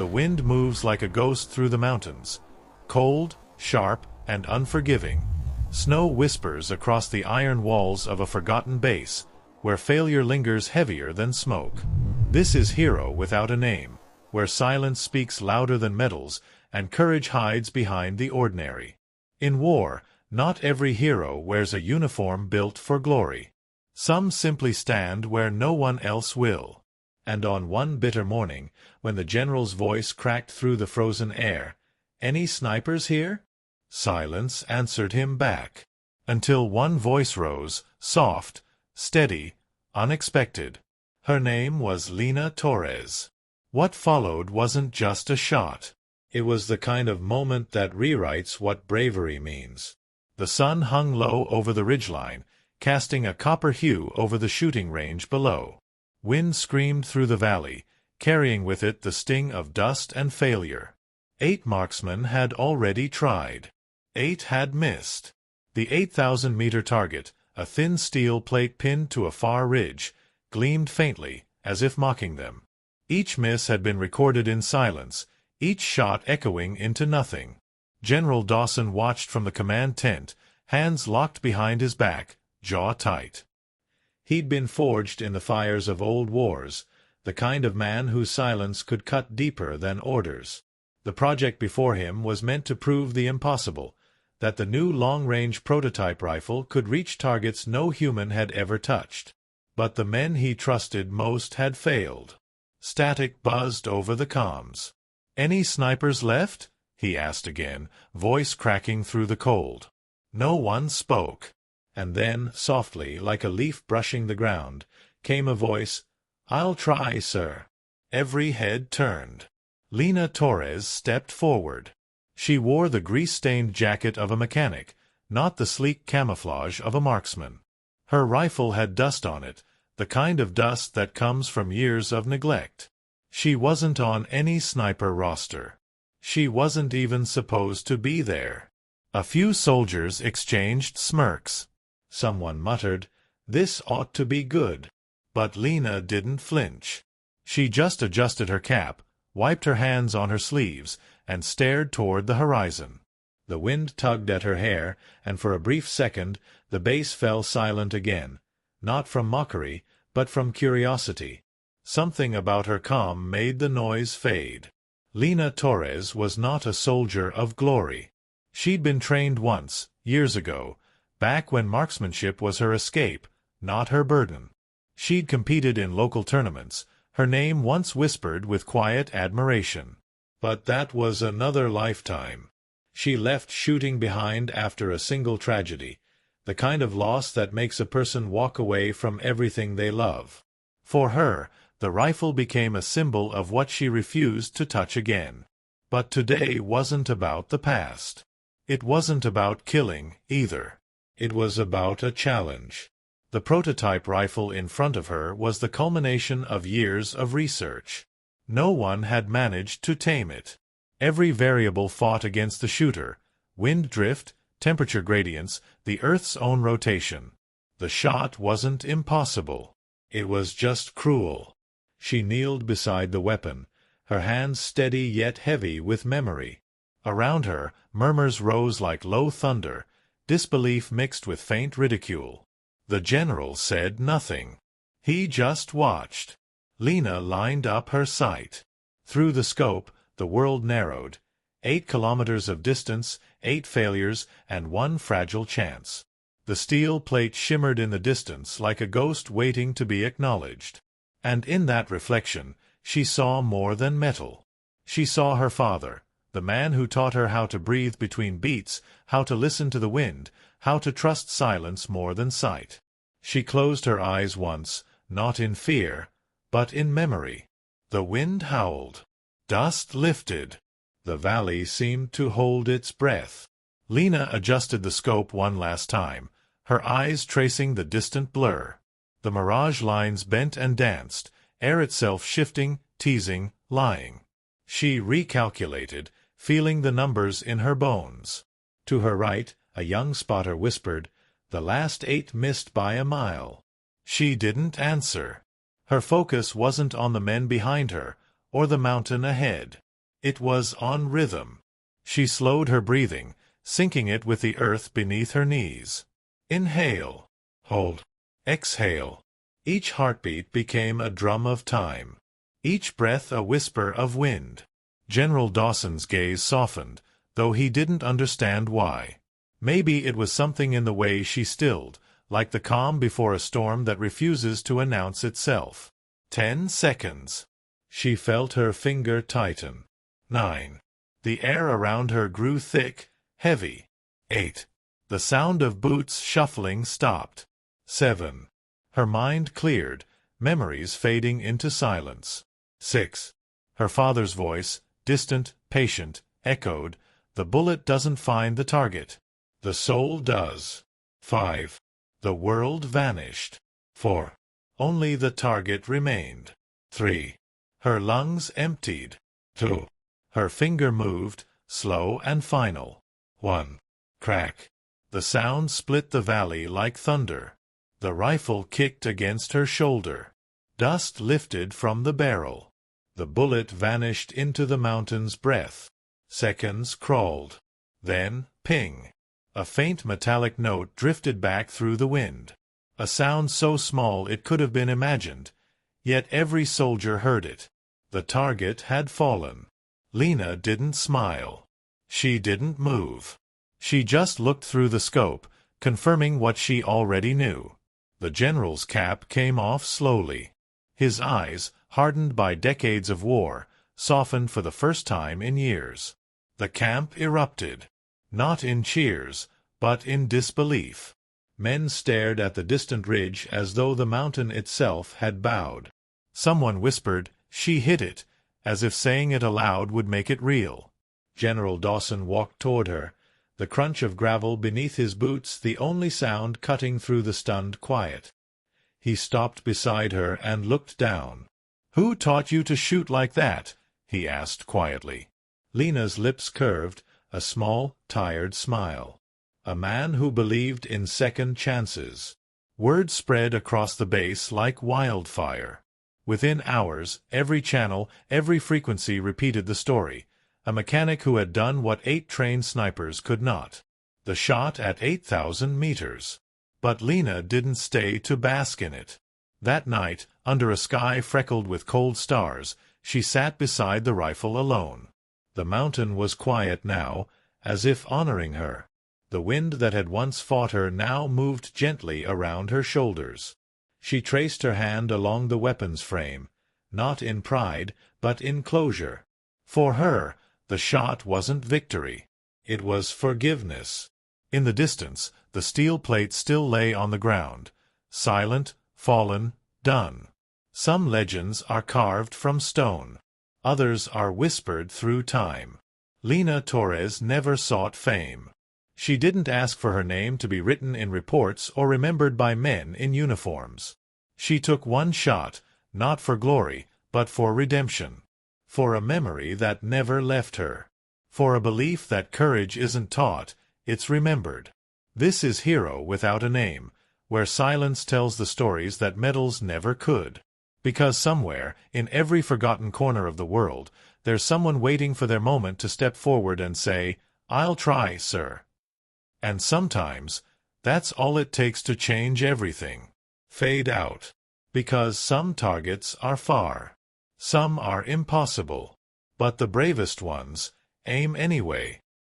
The wind moves like a ghost through the mountains, cold, sharp, and unforgiving. Snow whispers across the iron walls of a forgotten base, where failure lingers heavier than smoke. This is hero without a name, where silence speaks louder than medals, and courage hides behind the ordinary. In war, not every hero wears a uniform built for glory. Some simply stand where no one else will. And on one bitter morning, when the general's voice cracked through the frozen air, "Any snipers here?" Silence answered him back. Until one voice rose, soft, steady, unexpected. Her name was Lena Torres. What followed wasn't just a shot. It was the kind of moment that rewrites what bravery means. The sun hung low over the ridgeline, casting a copper hue over the shooting range below. Wind screamed through the valley, carrying with it the sting of dust and failure. 8 marksmen had already tried. 8 had missed. The 8,000-meter target, a thin steel plate pinned to a far ridge, gleamed faintly, as if mocking them. Each miss had been recorded in silence, each shot echoing into nothing. General Dawson watched from the command tent, hands locked behind his back, jaw tight. He'd been forged in the fires of old wars, the kind of man whose silence could cut deeper than orders. The project before him was meant to prove the impossible, that the new long-range prototype rifle could reach targets no human had ever touched. But the men he trusted most had failed. Static buzzed over the comms. "Any snipers left?" he asked again, voice cracking through the cold. No one spoke. And then, softly, like a leaf brushing the ground, came a voice, "I'll try, sir." Every head turned. Lena Torres stepped forward. She wore the grease-stained jacket of a mechanic, not the sleek camouflage of a marksman. Her rifle had dust on it, the kind of dust that comes from years of neglect. She wasn't on any sniper roster. She wasn't even supposed to be there. A few soldiers exchanged smirks. Someone muttered, "This ought to be good." But Lena didn't flinch. She just adjusted her cap, wiped her hands on her sleeves, and stared toward the horizon. The wind tugged at her hair, and for a brief second the base fell silent again, not from mockery, but from curiosity. Something about her calm made the noise fade. Lena Torres was not a soldier of glory. She'd been trained once, years ago, back when marksmanship was her escape, not her burden. She'd competed in local tournaments, her name once whispered with quiet admiration. But that was another lifetime. She left shooting behind after a single tragedy, the kind of loss that makes a person walk away from everything they love. For her, the rifle became a symbol of what she refused to touch again. But today wasn't about the past. It wasn't about killing, either. It was about a challenge. The prototype rifle in front of her was the culmination of years of research. No one had managed to tame it. Every variable fought against the shooter: wind drift, temperature gradients, the Earth's own rotation. The shot wasn't impossible. It was just cruel. She kneeled beside the weapon, her hands steady yet heavy with memory. Around her, murmurs rose like low thunder, disbelief mixed with faint ridicule. The general said nothing. He just watched. Lena lined up her sight. Through the scope, the world narrowed. 8 kilometers of distance, 8 failures, and 1 fragile chance. The steel plate shimmered in the distance like a ghost waiting to be acknowledged. And in that reflection, she saw more than metal. She saw her father, the man who taught her how to breathe between beats, how to listen to the wind, how to trust silence more than sight. She closed her eyes once, not in fear, but in memory. The wind howled. Dust lifted. The valley seemed to hold its breath. Lena adjusted the scope one last time, her eyes tracing the distant blur. The mirage lines bent and danced, air itself shifting, teasing, lying. She recalculated, feeling the numbers in her bones. To her right, a young spotter whispered, "The last 8 missed by a mile." She didn't answer. Her focus wasn't on the men behind her, or the mountain ahead. It was on rhythm. She slowed her breathing, syncing it with the earth beneath her knees. Inhale. Hold. Exhale. Each heartbeat became a drum of time. Each breath a whisper of wind. General Dawson's gaze softened, though he didn't understand why. Maybe it was something in the way she stilled, like the calm before a storm that refuses to announce itself. 10 seconds. She felt her finger tighten. 9. The air around her grew thick, heavy. 8. The sound of boots shuffling stopped. 7. Her mind cleared, memories fading into silence. 6. Her father's voice, distant, patient, echoed, "The bullet doesn't find the target. The soul does." 5. The world vanished. 4. Only the target remained. 3. Her lungs emptied. 2. Her finger moved, slow and final. 1. Crack. The sound split the valley like thunder. The rifle kicked against her shoulder. Dust lifted from the barrel. The bullet vanished into the mountain's breath. Seconds crawled. Then, ping. A faint metallic note drifted back through the wind. A sound so small it could have been imagined, yet every soldier heard it. The target had fallen. Lena didn't smile. She didn't move. She just looked through the scope, confirming what she already knew. The general's cap came off slowly. His eyes, hardened by decades of war, softened for the first time in years. The camp erupted. Not in cheers, but in disbelief. Men stared at the distant ridge as though the mountain itself had bowed. Someone whispered, "She hit it," as if saying it aloud would make it real. General Dawson walked toward her, the crunch of gravel beneath his boots the only sound cutting through the stunned quiet. He stopped beside her and looked down. "Who taught you to shoot like that?" he asked quietly. Lena's lips curved, a small, tired smile. "A man who believed in second chances." Word spread across the base like wildfire. Within hours, every channel, every frequency repeated the story. A mechanic who had done what 8 trained snipers could not. The shot at 8,000 meters. But Lena didn't stay to bask in it. That night, under a sky freckled with cold stars, she sat beside the rifle alone. The mountain was quiet now, as if honoring her. The wind that had once fought her now moved gently around her shoulders. She traced her hand along the weapon's frame, not in pride, but in closure. For her, the shot wasn't victory. It was forgiveness. In the distance, the steel plate still lay on the ground, silent, fallen, done. Some legends are carved from stone. Others are whispered through time. Lena Torres never sought fame. She didn't ask for her name to be written in reports or remembered by men in uniforms. She took one shot, not for glory, but for redemption. For a memory that never left her. For a belief that courage isn't taught, it's remembered. This is Hero Without a Name, where silence tells the stories that medals never could. Because somewhere, in every forgotten corner of the world, there's someone waiting for their moment to step forward and say, "I'll try, sir." And sometimes, that's all it takes to change everything. Fade out. Because some targets are far. Some are impossible. But the bravest ones aim anyway.